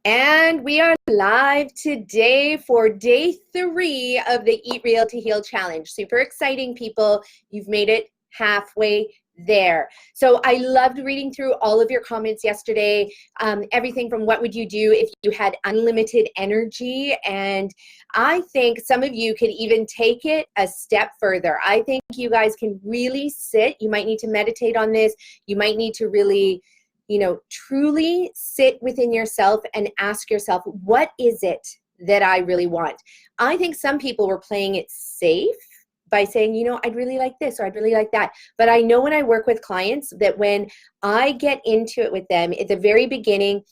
And we are live today for day 3 of the Eat Real to Heal Challenge. Super exciting, people. You've made it halfway there. So I loved reading through all of your comments yesterday. Everything from what would you do if you had unlimited energy? And I think some of you could even take it a step further. I think you guys can really sit. You might need to meditate on this. You might need to really truly sit within yourself and ask yourself, what is it that I really want? I think some people were playing it safe by saying, I'd really like this or I'd really like that. But I know when I work with clients that when I get into it with them at the very beginning,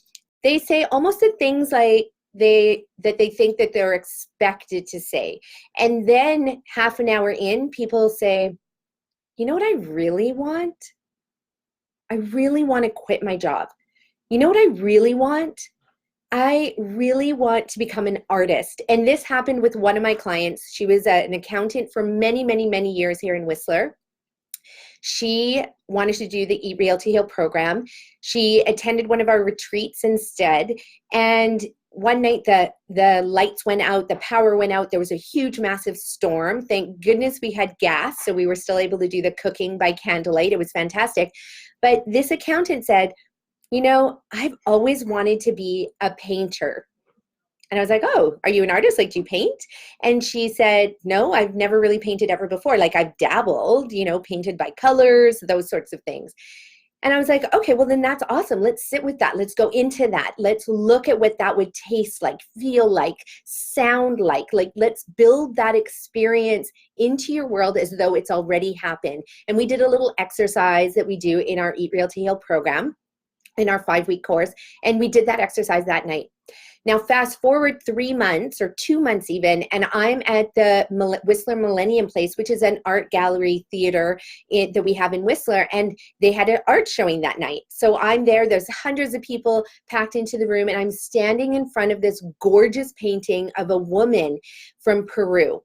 they say almost the things like they think that they're expected to say. And then half an hour in, people say, you know what I really want? I really want to quit my job. You know what I really want? I really want to become an artist. And this happened with one of my clients. She was an accountant for many, many, many years here in Whistler. She wanted to do the Eat Real to Heal program. She attended one of our retreats instead. And one night the lights went out, the power went out. There was a huge, massive storm. Thank goodness we had gas, so we were still able to do the cooking by candlelight. It was fantastic. But this accountant said, I've always wanted to be a painter. And I was like, oh, are you an artist? Like, do you paint? And she said, no, I've never really painted ever before. Like, I've dabbled, painted by colors, those sorts of things. And I was like, okay, well, then that's awesome. Let's sit with that. Let's go into that. Let's look at what that would taste like, feel like, sound like. Like, let's build that experience into your world as though it's already happened. And we did a little exercise that we do in our Eat Real to Heal program, in our 5-week course. And we did that exercise that night. Now, fast forward 3 months or 2 months even, and I'm at the Whistler Millennium Place, which is an art gallery theater that we have in Whistler, and they had an art showing that night. So I'm there. There's hundreds of people packed into the room, and I'm standing in front of this gorgeous painting of a woman from Peru.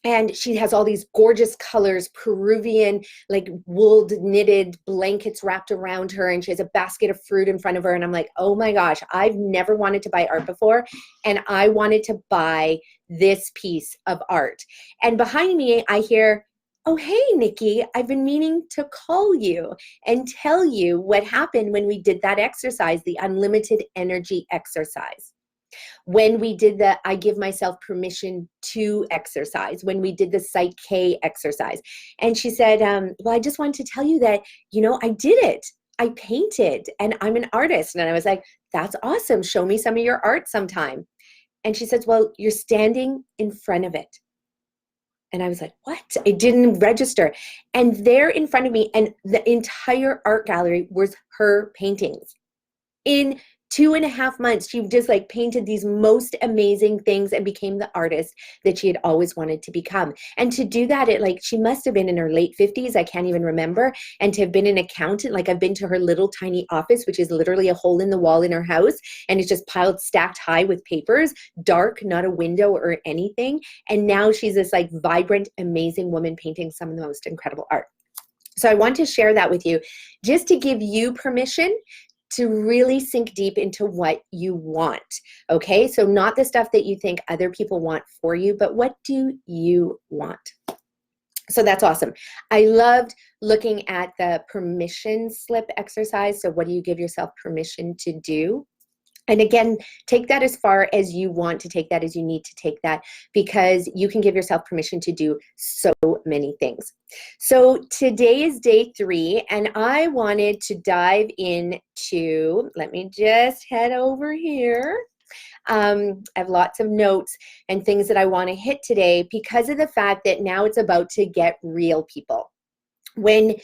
And she has all these gorgeous colors, Peruvian, like wool knitted blankets wrapped around her. And she has a basket of fruit in front of her. And I'm like, oh my gosh, I've never wanted to buy art before. And I wanted to buy this piece of art. And behind me, I hear, oh, hey, Nikki, I've been meaning to call you and tell you what happened when we did that exercise, the unlimited energy exercise. When we did the I give myself permission to exercise, when we did the Psych-K exercise. And she said, well, I just wanted to tell you that, I did it. I painted and I'm an artist. And I was like, that's awesome. Show me some of your art sometime. And she says, well, you're standing in front of it. And I was like, what? It didn't register. And there in front of me, and the entire art gallery was her paintings. In 2.5 months, she just painted these most amazing things and became the artist that she had always wanted to become. And to do that, she must have been in her late 50s. I can't even remember. And to have been an accountant, I've been to her little tiny office, which is literally a hole in the wall in her house. And it's just stacked high with papers, dark, not a window or anything. And now she's this vibrant, amazing woman painting some of the most incredible art. So I want to share that with you just to give you permission to really sink deep into what you want, okay? So not the stuff that you think other people want for you, but what do you want? So that's awesome. I loved looking at the permission slip exercise. So what do you give yourself permission to do? And again, take that as far as you want to take that, as you need to take that, because you can give yourself permission to do so many things. So today is day 3, and I wanted to dive into, let me just head over here. I have lots of notes and things that I want to hit today because of the fact that now it's about to get real, people. When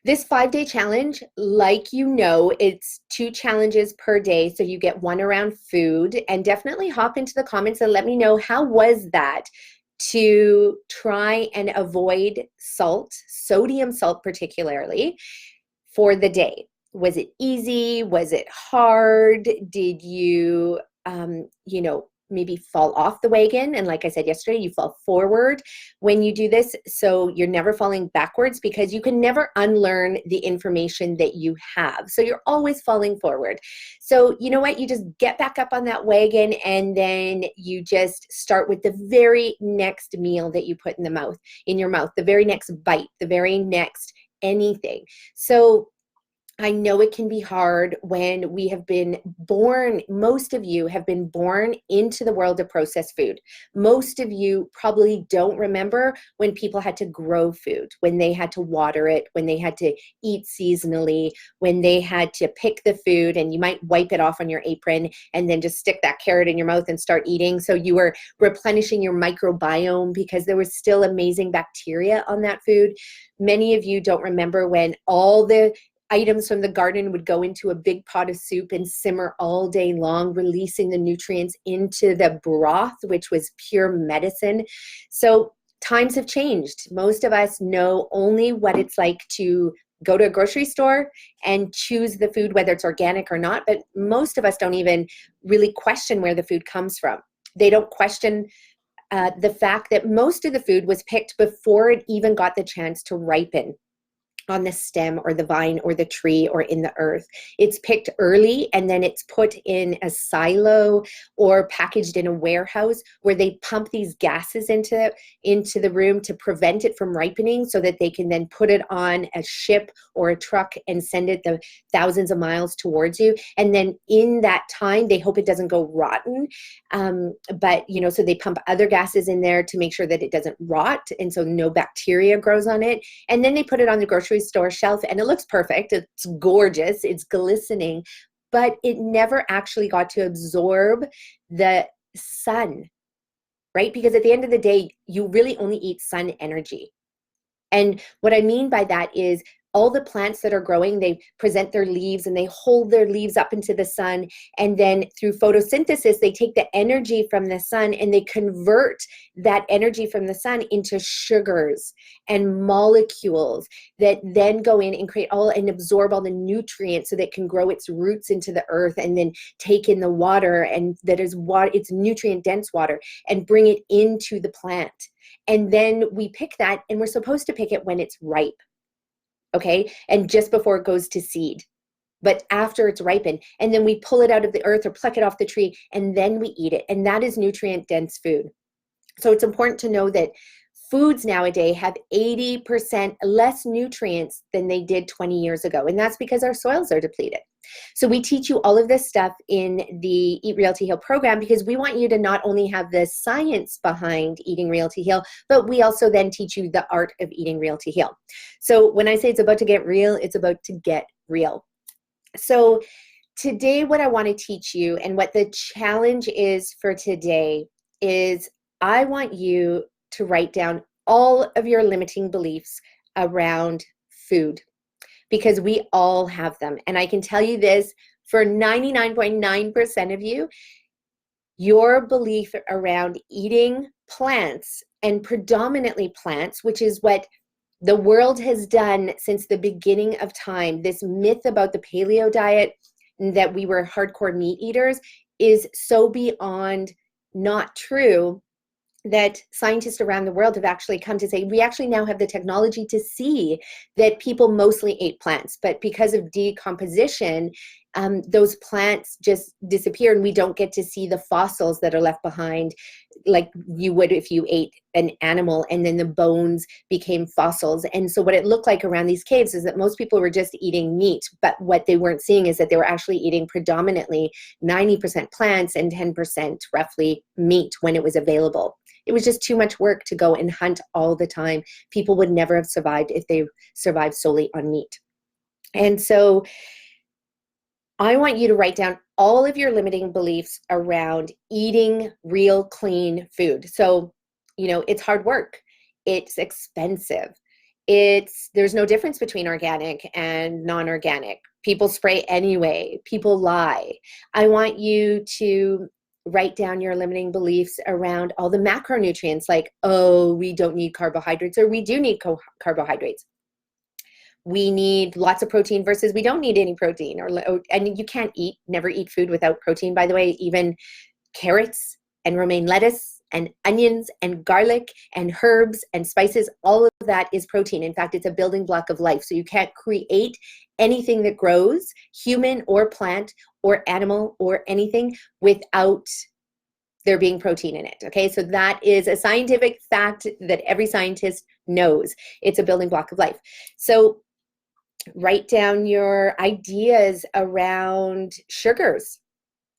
this 5-day challenge, it's 2 challenges per day. So you get 1 around food, and definitely hop into the comments and let me know, how was that to try and avoid salt, sodium salt particularly, for the day? Was it easy? Was it hard? Did you, maybe fall off the wagon. And like I said yesterday, you fall forward when you do this. So you're never falling backwards because you can never unlearn the information that you have. So you're always falling forward. So you know what? You just get back up on that wagon and then you just start with the very next meal that you put in your mouth, the very next bite, the very next anything. So I know it can be hard when we have been born, most of you have been born into the world of processed food. Most of you probably don't remember when people had to grow food, when they had to water it, when they had to eat seasonally, when they had to pick the food and you might wipe it off on your apron and then just stick that carrot in your mouth and start eating. So you were replenishing your microbiome because there was still amazing bacteria on that food. Many of you don't remember when all the items from the garden would go into a big pot of soup and simmer all day long, releasing the nutrients into the broth, which was pure medicine. So times have changed. Most of us know only what it's like to go to a grocery store and choose the food, whether it's organic or not. But most of us don't even really question where the food comes from. They don't question the fact that most of the food was picked before it even got the chance to ripen on the stem or the vine or the tree or in the earth. It's picked early and then it's put in a silo or packaged in a warehouse where they pump these gases into the room to prevent it from ripening so that they can then put it on a ship or a truck and send it the thousands of miles towards you. And then in that time, they hope it doesn't go rotten. But, so they pump other gases in there to make sure that it doesn't rot. And so no bacteria grows on it. And then they put it on the grocery store shelf and it looks perfect. It's gorgeous. It's glistening, but it never actually got to absorb the sun, right? Because at the end of the day, you really only eat sun energy. And what I mean by that is all the plants that are growing, they present their leaves and they hold their leaves up into the sun. And then through photosynthesis, they take the energy from the sun and they convert that energy from the sun into sugars and molecules that then go in and create and absorb all the nutrients so that it can grow its roots into the earth and then take in the water, and that is water, it's nutrient dense water, and bring it into the plant. And then we pick that, and we're supposed to pick it when it's ripe. Okay, and just before it goes to seed, but after it's ripened, and then we pull it out of the earth or pluck it off the tree, and then we eat it, and that is nutrient dense food. So it's important to know that foods nowadays have 80% less nutrients than they did 20 years ago, and that's because our soils are depleted. So we teach you all of this stuff in the Eat Real to Heal program because we want you to not only have the science behind eating real to heal, but we also then teach you the art of eating real to heal. So when I say it's about to get real, it's about to get real. So today what I want to teach you and what the challenge is for today is I want you to write down all of your limiting beliefs around food, because we all have them. And I can tell you this, for 99.9% of you, your belief around eating plants, and predominantly plants, which is what the world has done since the beginning of time, this myth about the paleo diet, that we were hardcore meat eaters, is so beyond not true that scientists around the world have actually come to say we actually now have the technology to see that people mostly ate plants, but because of decomposition, those plants just disappear and we don't get to see the fossils that are left behind like you would if you ate an animal and then the bones became fossils. And so what it looked like around these caves is that most people were just eating meat, but what they weren't seeing is that they were actually eating predominantly 90% plants and 10% roughly meat when it was available. It was just too much work to go and hunt all the time. People would never have survived if they survived solely on meat. And so I want you to write down all of your limiting beliefs around eating real, clean food. So, it's hard work. It's expensive. There's no difference between organic and non-organic. People spray anyway. People lie. I want you to write down your limiting beliefs around all the macronutrients, like, oh, we don't need carbohydrates, or we do need carbohydrates. We need lots of protein versus we don't need any protein, and you can't never eat food without protein, by the way. Even carrots and romaine lettuce and onions and garlic and herbs and spices. All of that is protein. In fact, it's a building block of life. So you can't create anything that grows, human or plant or animal or anything, without there being protein in it. Okay, so that is a scientific fact that every scientist knows. It's a building block of life. So write down your ideas around sugars.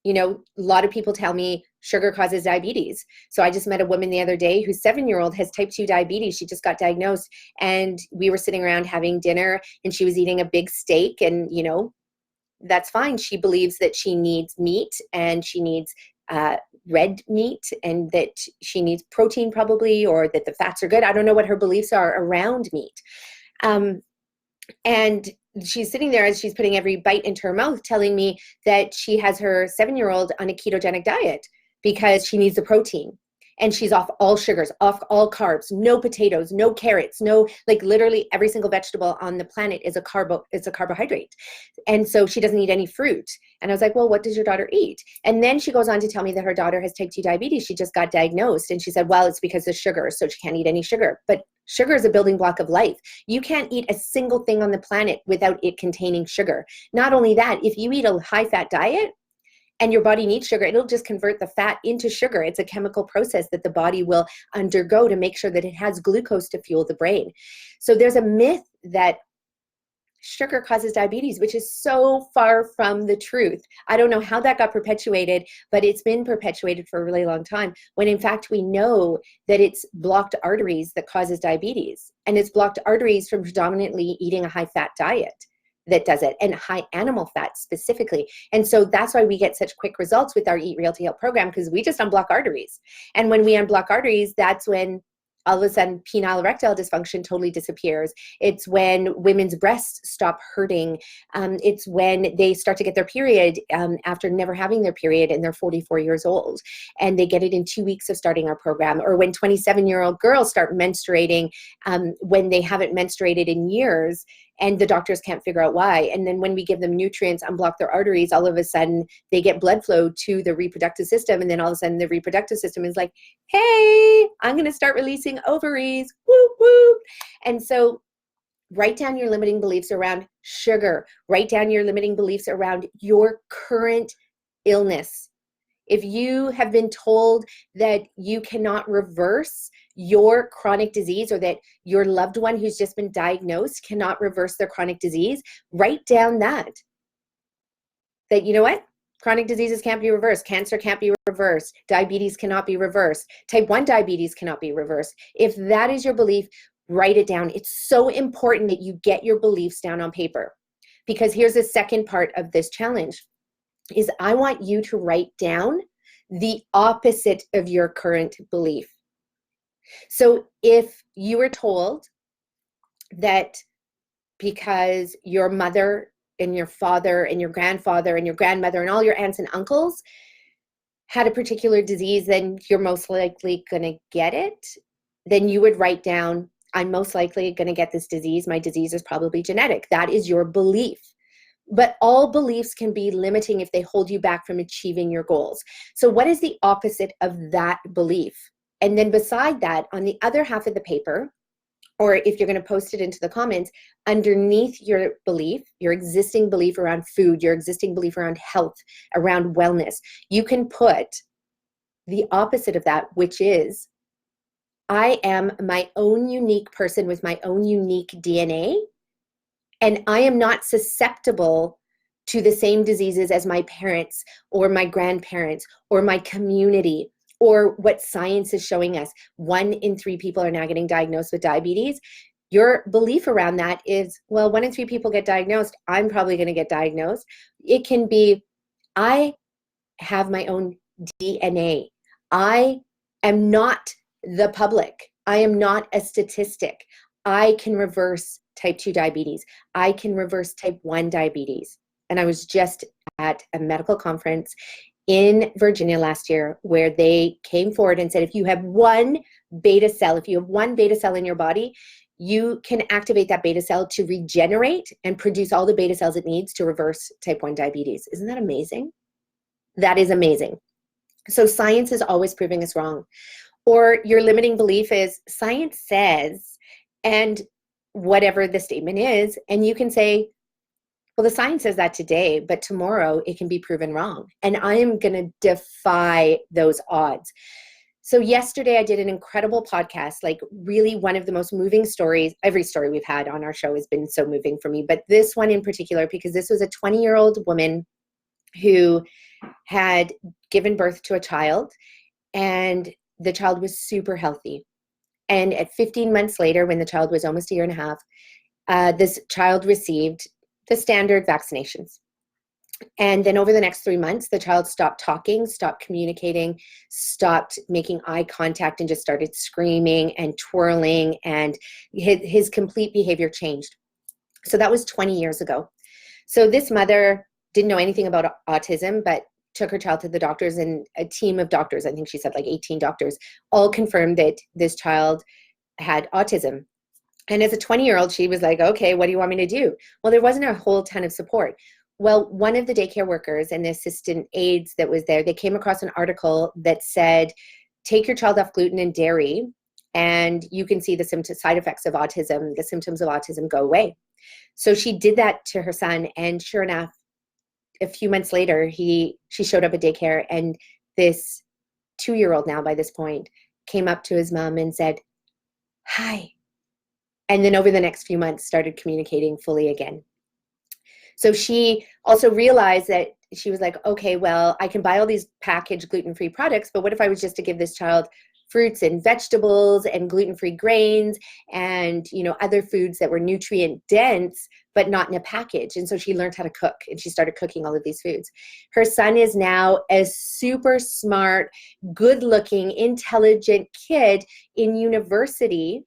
You know, a lot of people tell me sugar causes diabetes. So I just met a woman the other day whose 7-year-old has type 2 diabetes. She just got diagnosed, and we were sitting around having dinner, and she was eating a big steak, and you know, that's fine. She believes that she needs meat, and she needs red meat, and that she needs protein probably, or that the fats are good. I don't know what her beliefs are around meat. And she's sitting there as she's putting every bite into her mouth, telling me that she has her 7-year-old on a ketogenic diet because she needs the protein. And she's off all sugars, off all carbs, no potatoes, no carrots, no, like literally every single vegetable on the planet is a carbohydrate. And so she doesn't eat any fruit. And I was like, well, what does your daughter eat? And then she goes on to tell me that her daughter has type 2 diabetes. She just got diagnosed. And she said, well, it's because of sugar. So she can't eat any sugar. But sugar is a building block of life. You can't eat a single thing on the planet without it containing sugar. Not only that, if you eat a high-fat diet, and your body needs sugar, it'll just convert the fat into sugar. It's a chemical process that the body will undergo to make sure that it has glucose to fuel the brain. So there's a myth that sugar causes diabetes, which is so far from the truth. I don't know how that got perpetuated, but it's been perpetuated for a really long time, when in fact we know that it's blocked arteries that causes diabetes. And it's blocked arteries from predominantly eating a high-fat diet that does it, and high animal fat specifically. And so that's why we get such quick results with our Eat Real to Heal program, because we just unblock arteries. And when we unblock arteries, that's when all of a sudden penile erectile dysfunction totally disappears. It's when women's breasts stop hurting. It's when they start to get their period after never having their period, and they're 44 years old, and they get it in 2 weeks of starting our program. Or when 27-year-old girls start menstruating when they haven't menstruated in years, and the doctors can't figure out why. And then when we give them nutrients, unblock their arteries, all of a sudden they get blood flow to the reproductive system. And then all of a sudden the reproductive system is like, hey, I'm going to start releasing ovaries. Whoop, whoop. And so write down your limiting beliefs around sugar. Write down your limiting beliefs around your current illness. If you have been told that you cannot reverse your chronic disease, or that your loved one who's just been diagnosed cannot reverse their chronic disease, write down that you know what? Chronic diseases can't be reversed. Cancer can't be reversed. Diabetes cannot be reversed. Type 1 diabetes cannot be reversed. If that is your belief, write it down. It's so important that you get your beliefs down on paper, because here's the second part of this challenge is I want you to write down the opposite of your current belief. So if you were told that because your mother and your father and your grandfather and your grandmother and all your aunts and uncles had a particular disease, then you're most likely going to get it, then you would write down, I'm most likely going to get this disease. My disease is probably genetic. That is your belief. But all beliefs can be limiting if they hold you back from achieving your goals. So what is the opposite of that belief? And then beside that, on the other half of the paper, or if you're going to post it into the comments, underneath your belief, your existing belief around food, your existing belief around health, around wellness, you can put the opposite of that, which is, I am my own unique person with my own unique DNA, and I am not susceptible to the same diseases as my parents or my grandparents or my community, or what science is showing us. 1 in 3 people are now getting diagnosed with diabetes. Your belief around that is, well, 1 in 3 people get diagnosed, I'm probably going to get diagnosed. It can be, I have my own DNA. I am not the public. I am not a statistic. I can reverse type 2 diabetes. I can reverse type 1 diabetes. And I was just at a medical conference in Virginia last year where they came forward and said, if you have one beta cell in your body, you can activate that beta cell to regenerate and produce all the beta cells it needs to reverse type 1 diabetes. Isn't that amazing? That is amazing. So science is always proving us wrong. Or your limiting belief is science says, and whatever the statement is, and you can say, well, the science says that today, but tomorrow it can be proven wrong. And I am going to defy those odds. So yesterday I did an incredible podcast, like really one of the most moving stories. Every story we've had on our show has been so moving for me, but this one in particular, because this was a 20-year-old woman who had given birth to a child, and the child was super healthy. And at 15 months later, when the child was almost a year and a half, this child received the standard vaccinations. And then over the next 3 months, the child stopped talking, stopped communicating, stopped making eye contact, and just started screaming and twirling, and his complete behavior changed. So that was 20 years ago. So this mother didn't know anything about autism, but took her child to the doctors, and a team of doctors, I think she said like 18 doctors, all confirmed that this child had autism. And as a 20-year-old, she was like, okay, what do you want me to do? Well, there wasn't a whole ton of support. Well, one of the daycare workers and the assistant aides that was there, they came across an article that said, take your child off gluten and dairy, and you can see the side effects of autism, the symptoms of autism go away. So she did that to her son, and sure enough, a few months later, she showed up at daycare, and this 2-year-old now by this point came up to his mom and said, hi. And then over the next few months started communicating fully again. So she also realized that she was like, okay, well, I can buy all these packaged gluten-free products, but what if I was just to give this child fruits and vegetables and gluten-free grains and, other foods that were nutrient dense, but not in a package? And so she learned how to cook, and she started cooking all of these foods. Her son is now a super smart, good-looking, intelligent kid in university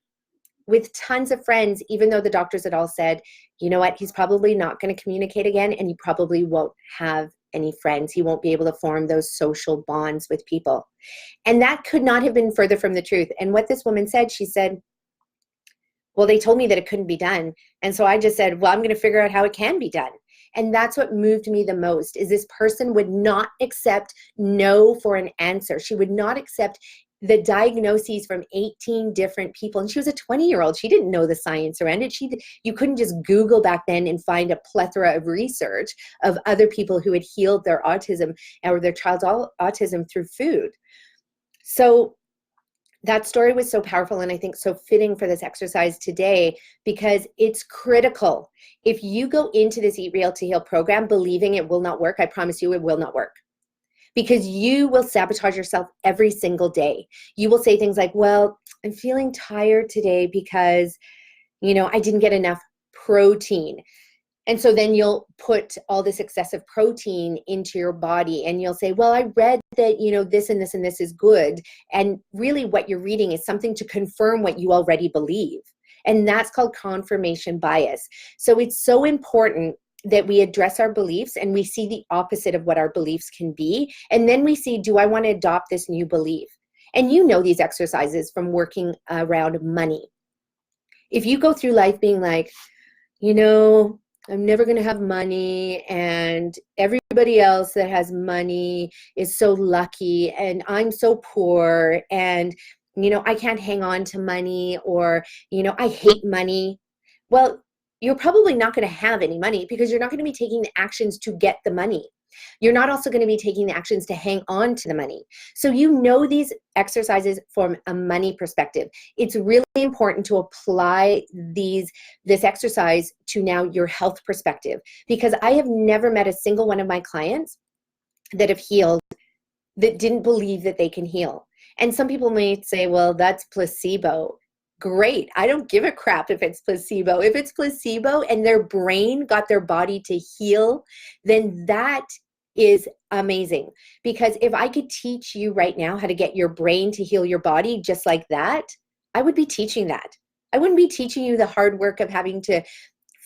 with tons of friends, even though the doctors had all said, you know what, he's probably not going to communicate again, and he probably won't have any friends. He won't be able to form those social bonds with people. And that could not have been further from the truth. And what this woman said, she said, well, they told me that it couldn't be done. And so I just said, well, I'm going to figure out how it can be done. And that's what moved me the most, is this person would not accept no for an answer. She would not accept the diagnoses from 18 different people. And she was a 20-year-old. She didn't know the science around it. You couldn't just Google back then and find a plethora of research of other people who had healed their autism or their child's autism through food. So that story was so powerful, and I think so fitting for this exercise today, because it's critical. If you go into this Eat Real to Heal program believing it will not work, I promise you it will not work. Because you will sabotage yourself every single day. You will say things like, well, I'm feeling tired today because, I didn't get enough protein. And so then you'll put all this excessive protein into your body, and you'll say, well, I read that, this and this and this is good. And really what you're reading is something to confirm what you already believe. And that's called confirmation bias. So it's so important that we address our beliefs and we see the opposite of what our beliefs can be. And then we see, do I want to adopt this new belief? And these exercises from working around money. If you go through life being like, I'm never going to have money, and everybody else that has money is so lucky, and I'm so poor, and, I can't hang on to money, or, I hate money. Well, you're probably not going to have any money, because you're not going to be taking the actions to get the money. You're not also going to be taking the actions to hang on to the money. So these exercises from a money perspective. It's really important to apply this exercise to now your health perspective, because I have never met a single one of my clients that have healed that didn't believe that they can heal. And some people may say, well, that's placebo. Great. I don't give a crap if it's placebo. If it's placebo and their brain got their body to heal, then that is amazing. Because if I could teach you right now how to get your brain to heal your body just like that, I would be teaching that. I wouldn't be teaching you the hard work of having to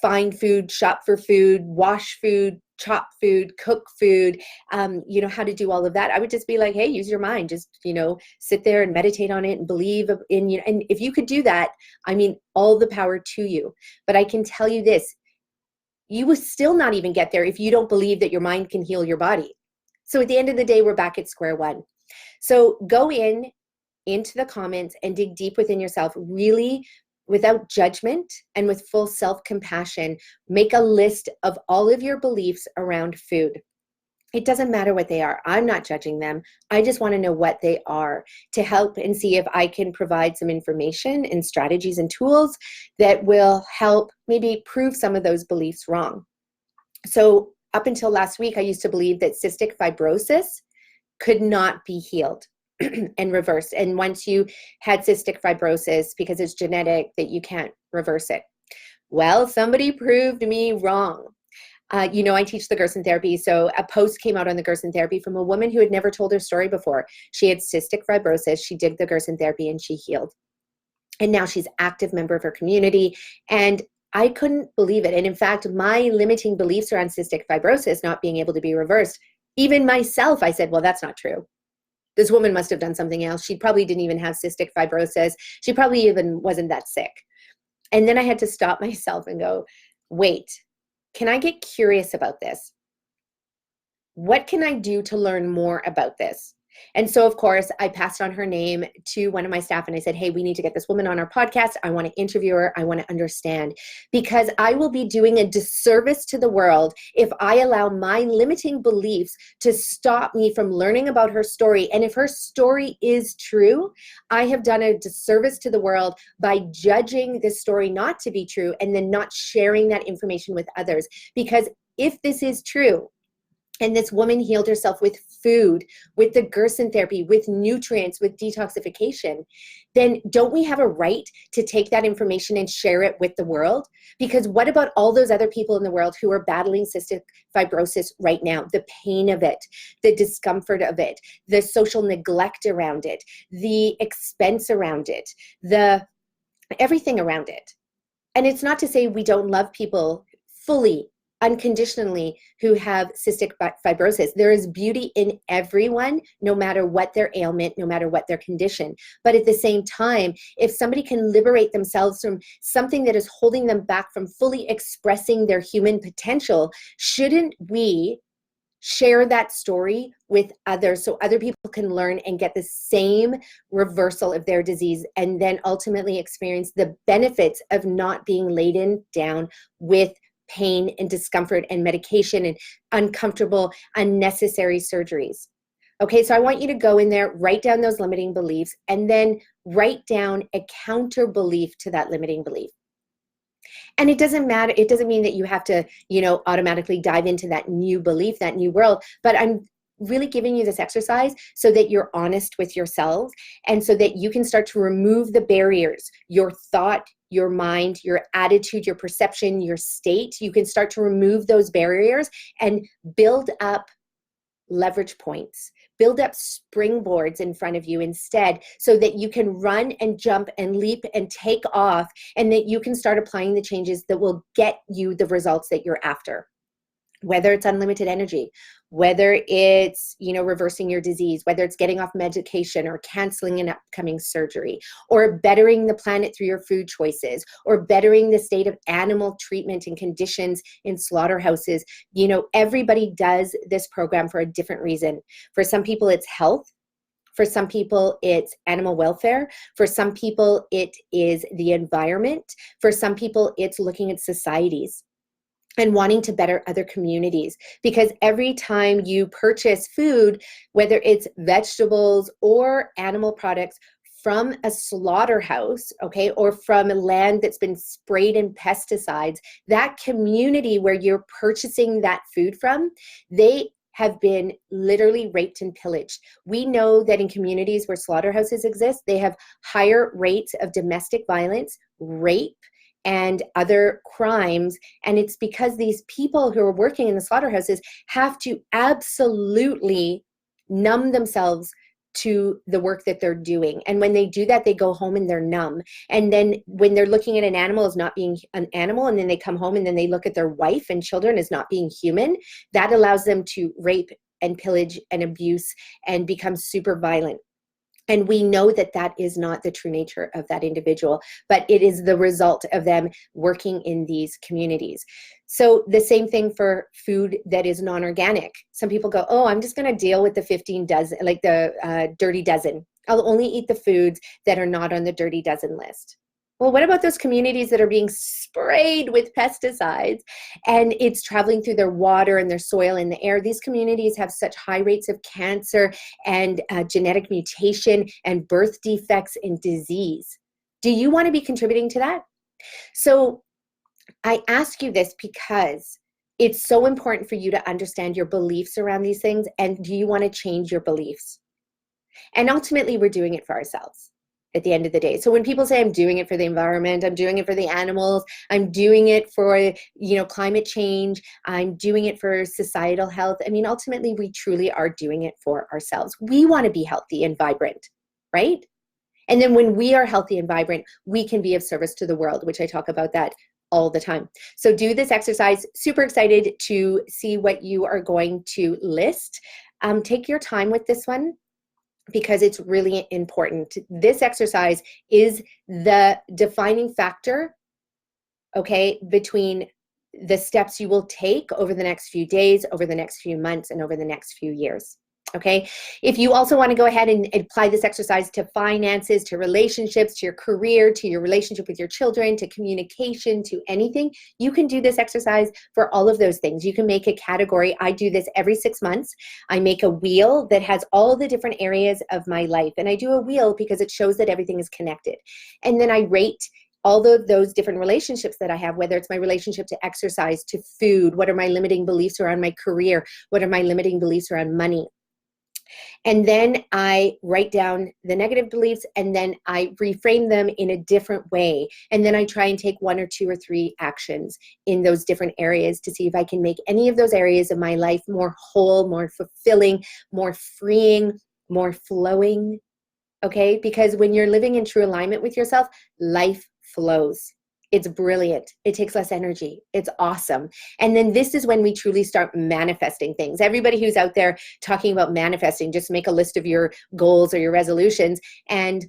find food, shop for food, wash food, chop food, cook food, how to do all of that. I would just be like, hey, use your mind. Just, sit there and meditate on it and believe in, and if you could do that, all the power to you. But I can tell you this, you will still not even get there if you don't believe that your mind can heal your body. So at the end of the day, we're back at square one. So go into the comments and dig deep within yourself, really without judgment and with full self-compassion. Make a list of all of your beliefs around food. It doesn't matter what they are. I'm not judging them. I just want to know what they are to help and see if I can provide some information and strategies and tools that will help maybe prove some of those beliefs wrong. So up until last week, I used to believe that cystic fibrosis could not be healed and reversed. And once you had cystic fibrosis, because it's genetic, that you can't reverse it. Well, somebody proved me wrong. I teach the Gerson therapy. So a post came out on the Gerson therapy from a woman who had never told her story before. She had cystic fibrosis. She did the Gerson therapy and she healed. And now she's an active member of her community. And I couldn't believe it. And in fact, my limiting beliefs around cystic fibrosis not being able to be reversed, even myself, I said, well, that's not true. This woman must have done something else. She probably didn't even have cystic fibrosis. She probably even wasn't that sick. And then I had to stop myself and go, wait, can I get curious about this? What can I do to learn more about this? And so, of course, I passed on her name to one of my staff and I said, hey, we need to get this woman on our podcast. I want to interview her. I want to understand, because I will be doing a disservice to the world if I allow my limiting beliefs to stop me from learning about her story. And if her story is true, I have done a disservice to the world by judging this story not to be true and then not sharing that information with others. Because if this is true, and this woman healed herself with food, with the Gerson therapy, with nutrients, with detoxification, then don't we have a right to take that information and share it with the world? Because what about all those other people in the world who are battling cystic fibrosis right now? The pain of it, the discomfort of it, the social neglect around it, the expense around it, the everything around it. And it's not to say we don't love people fully, unconditionally, who have cystic fibrosis. There is beauty in everyone, no matter what their ailment, no matter what their condition. But at the same time, if somebody can liberate themselves from something that is holding them back from fully expressing their human potential, shouldn't we share that story with others so other people can learn and get the same reversal of their disease, and then ultimately experience the benefits of not being laden down with pain and discomfort and medication and uncomfortable, unnecessary surgeries? Okay, so I want you to go in there, write down those limiting beliefs, and then write down a counter belief to that limiting belief. And it doesn't matter, it doesn't mean that you have to, automatically dive into that new belief, that new world, but I'm really giving you this exercise so that you're honest with yourself and so that you can start to remove the barriers, your thought, your mind, your attitude, your perception, your state. You can start to remove those barriers and build up leverage points, build up springboards in front of you instead, so that you can run and jump and leap and take off, and that you can start applying the changes that will get you the results that you're after. Whether it's unlimited energy, whether it's, reversing your disease, whether it's getting off medication or canceling an upcoming surgery, or bettering the planet through your food choices, or bettering the state of animal treatment and conditions in slaughterhouses. Everybody does this program for a different reason. For some people, it's health. For some people, it's animal welfare. For some people, it is the environment. For some people, it's looking at societies and wanting to better other communities. Because every time you purchase food, whether it's vegetables or animal products from a slaughterhouse, okay, or from land that's been sprayed in pesticides, that community where you're purchasing that food from, they have been literally raped and pillaged. We know that in communities where slaughterhouses exist, they have higher rates of domestic violence, rape, and other crimes. And it's because these people who are working in the slaughterhouses have to absolutely numb themselves to the work that they're doing. And when they do that, they go home and they're numb. And then when they're looking at an animal as not being an animal, and then they come home and then they look at their wife and children as not being human, that allows them to rape and pillage and abuse and become super violent. And we know that that is not the true nature of that individual, but it is the result of them working in these communities. So the same thing for food that is non-organic. Some people go, oh, I'm just going to deal with the 15 dozen, like the dirty dozen. I'll only eat the foods that are not on the dirty dozen list. Well, what about those communities that are being sprayed with pesticides and it's traveling through their water and their soil and the air? These communities have such high rates of cancer and genetic mutation and birth defects and disease. Do you want to be contributing to that? So I ask you this because it's so important for you to understand your beliefs around these things. And do you want to change your beliefs? And ultimately, we're doing it for ourselves at the end of the day. So when people say I'm doing it for the environment, I'm doing it for the animals, I'm doing it for, climate change, I'm doing it for societal health. I mean, ultimately, we truly are doing it for ourselves. We want to be healthy and vibrant, right? And then when we are healthy and vibrant, we can be of service to the world, which I talk about that all the time. So do this exercise. Super excited to see what you are going to list. Take your time with this one, because it's really important. This exercise is the defining factor, okay, between the steps you will take over the next few days, over the next few months, and over the next few years. Okay, if you also want to go ahead and apply this exercise to finances, to relationships, to your career, to your relationship with your children, to communication, to anything, you can do this exercise for all of those things. You can make a category. I do this every 6 months. I make a wheel that has all the different areas of my life. And I do a wheel because it shows that everything is connected. And then I rate all of those different relationships that I have, whether it's my relationship to exercise, to food, what are my limiting beliefs around my career, what are my limiting beliefs around money. And then I write down the negative beliefs, and then I reframe them in a different way. And then I try and take 1 or 2 or 3 actions in those different areas to see if I can make any of those areas of my life more whole, more fulfilling, more freeing, more flowing. Okay? Because when you're living in true alignment with yourself, life flows. It's brilliant. It takes less energy. It's awesome. And then this is when we truly start manifesting things. Everybody who's out there talking about manifesting, just make a list of your goals or your resolutions, and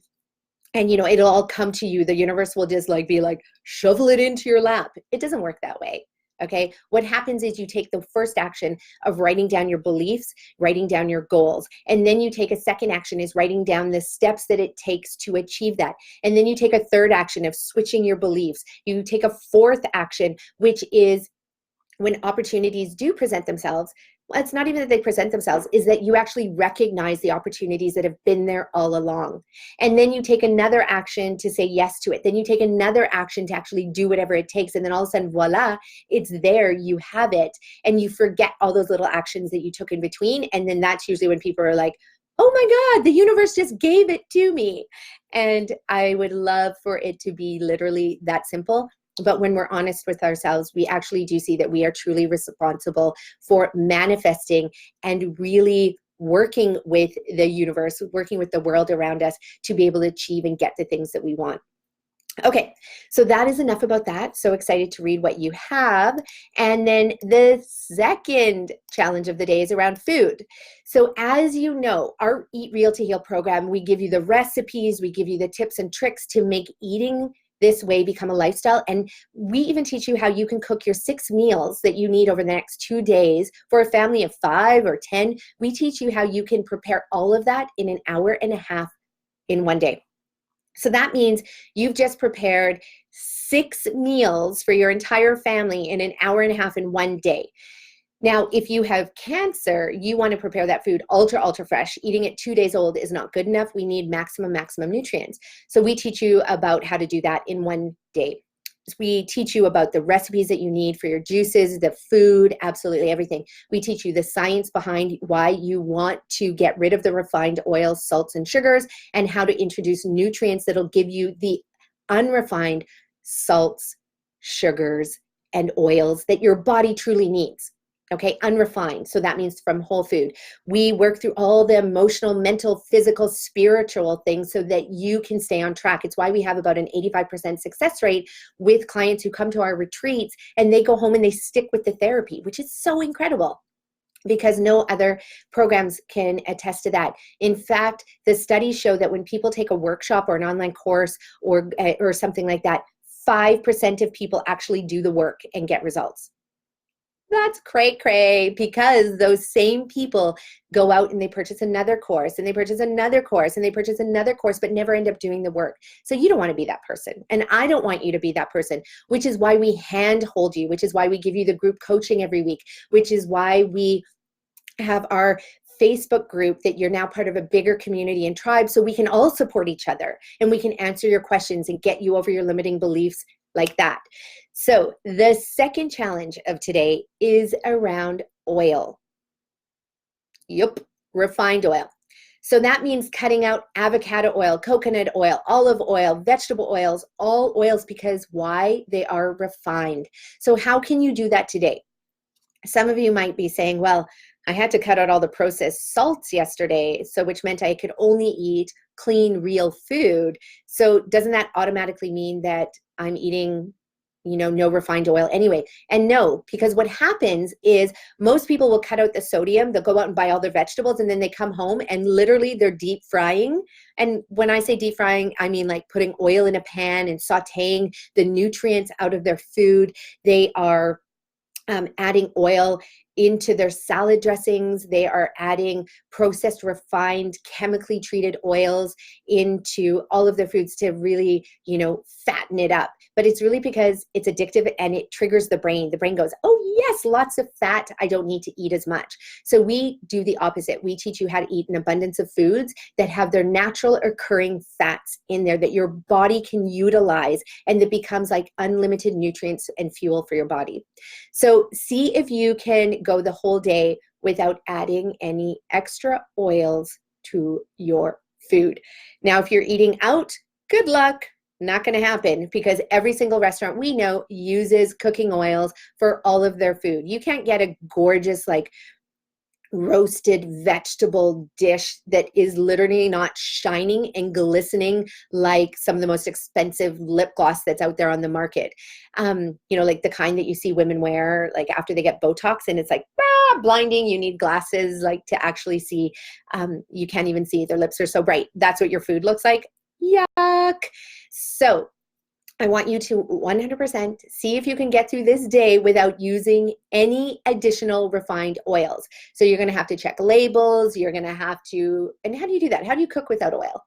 it'll all come to you. The universe will just be like, shovel it into your lap. It doesn't work that way. Okay, what happens is you take the first action of writing down your beliefs, writing down your goals, and then you take a second action is writing down the steps that it takes to achieve that. And then you take a third action of switching your beliefs. You take a fourth action, which is when opportunities do present themselves. It's not even that they present themselves, is that you actually recognize the opportunities that have been there all along. And then you take another action to say yes to it. Then you take another action to actually do whatever it takes. And then all of a sudden, voila, it's there, you have it. And you forget all those little actions that you took in between. And then that's usually when people are like, oh my God, the universe just gave it to me. And I would love for it to be literally that simple. But when we're honest with ourselves, we actually do see that we are truly responsible for manifesting and really working with the universe, working with the world around us to be able to achieve and get the things that we want. Okay, so that is enough about that. So excited to read what you have. And then the second challenge of the day is around food. So as you know, our Eat Real to Heal program, we give you the recipes, we give you the tips and tricks to make eating this way become a lifestyle. And we even teach you how you can cook your 6 meals that you need over the next 2 days for a family of 5 or 10. We teach you how you can prepare all of that in an hour and a half in 1 day. So that means you've just prepared 6 meals for your entire family in an hour and a half in 1 day. Now, if you have cancer, you want to prepare that food ultra fresh. Eating it 2 days old is not good enough. We need maximum nutrients. So we teach you about how to do that in 1 day. We teach you about the recipes that you need for your juices, the food, absolutely everything. We teach you the science behind why you want to get rid of the refined oils, salts, and sugars, and how to introduce nutrients that'll give you the unrefined salts, sugars, and oils that your body truly needs. Okay, unrefined. So that means from whole food. We work through all the emotional, mental, physical, spiritual things so that you can stay on track. It's why we have about an 85% success rate with clients who come to our retreats and they go home and they stick with the therapy, which is so incredible. because no other programs can attest to that. In fact, the studies show that when people take a workshop or an online course or something like that, 5% of people actually do the work and get results. That's cray because those same people go out and they purchase another course and they purchase another course and they purchase another course, but never end up doing the work. So you don't want to be that person. And I don't want you to be that person, which is why we handhold you, which is why we give you the group coaching every week, which is why we have our Facebook group that you're now part of a bigger community and tribe, so we can all support each other and we can answer your questions and get you over your limiting beliefs like that. So the second challenge of today is around oil. Yep, refined oil. So that means cutting out avocado oil, coconut oil, olive oil, vegetable oils, all oils, because why? They are refined. So how can you do that today? Some of you might be saying, well, I had to cut out all the processed salts yesterday, so which meant I could only eat clean, real food. So doesn't that automatically mean that I'm eating, no refined oil anyway? And no, because what happens is most people will cut out the sodium. They'll go out and buy all their vegetables, and then they come home and literally they're deep frying. And when I say deep frying, I mean like putting oil in a pan and sauteing the nutrients out of their food. They are adding oil into their salad dressings. They are adding processed, refined, chemically treated oils into all of their foods to really, fatten it up. But it's really because it's addictive and it triggers the brain. The brain goes, oh yes, lots of fat. I don't need to eat as much. So we do the opposite. We teach you how to eat an abundance of foods that have their natural occurring fats in there that your body can utilize, and that becomes like unlimited nutrients and fuel for your body. So see if you can go the whole day without adding any extra oils to your food. Now, if you're eating out, good luck. Not going to happen, because every single restaurant we know uses cooking oils for all of their food. You can't get a gorgeous roasted vegetable dish that is literally not shining and glistening like some of the most expensive lip gloss that's out there on the market. Like the kind that you see women wear like after they get Botox, and it's like blinding. You need glasses to actually see. You can't even see. Their lips are so bright. That's what your food looks like. Yuck. So I want you to 100% see if you can get through this day without using any additional refined oils. So you're going to have to check labels. You're going to have to, and how do you do that? How do you cook without oil?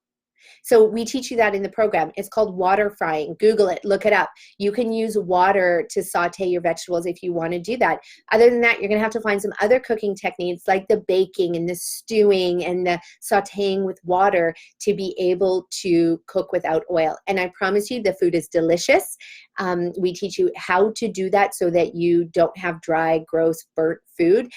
So we teach you that in the program. It's called water frying. Google it, look it up. You can use water to saute your vegetables if you want to do that. Other than that, you're going to have to find some other cooking techniques like the baking and the stewing and the sauteing with water to be able to cook without oil. And I promise you, the food is delicious. We teach you how to do that so that you don't have dry, gross, burnt food.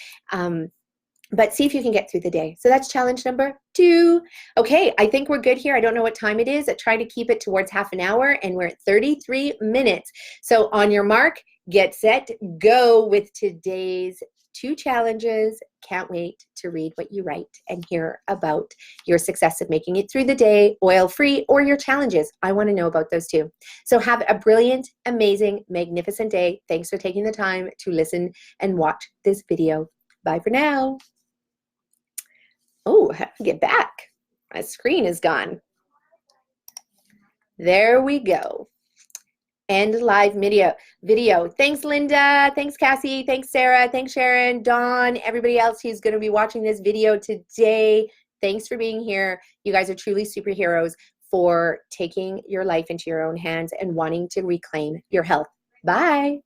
But see if you can get through the day. So that's challenge number 2. Okay, I think we're good here. I don't know what time it is. I try to keep it towards half an hour, and we're at 33 minutes. So on your mark, get set, go with today's 2 challenges. Can't wait to read what you write and hear about your success of making it through the day, oil-free, or your challenges. I want to know about those too. So have a brilliant, amazing, magnificent day. Thanks for taking the time to listen and watch this video. Bye for now. Oh, how do I get back? My screen is gone. There we go. End live video. Thanks, Linda. Thanks, Cassie. Thanks, Sarah. Thanks, Sharon, Dawn, everybody else who's going to be watching this video today. Thanks for being here. You guys are truly superheroes for taking your life into your own hands and wanting to reclaim your health. Bye.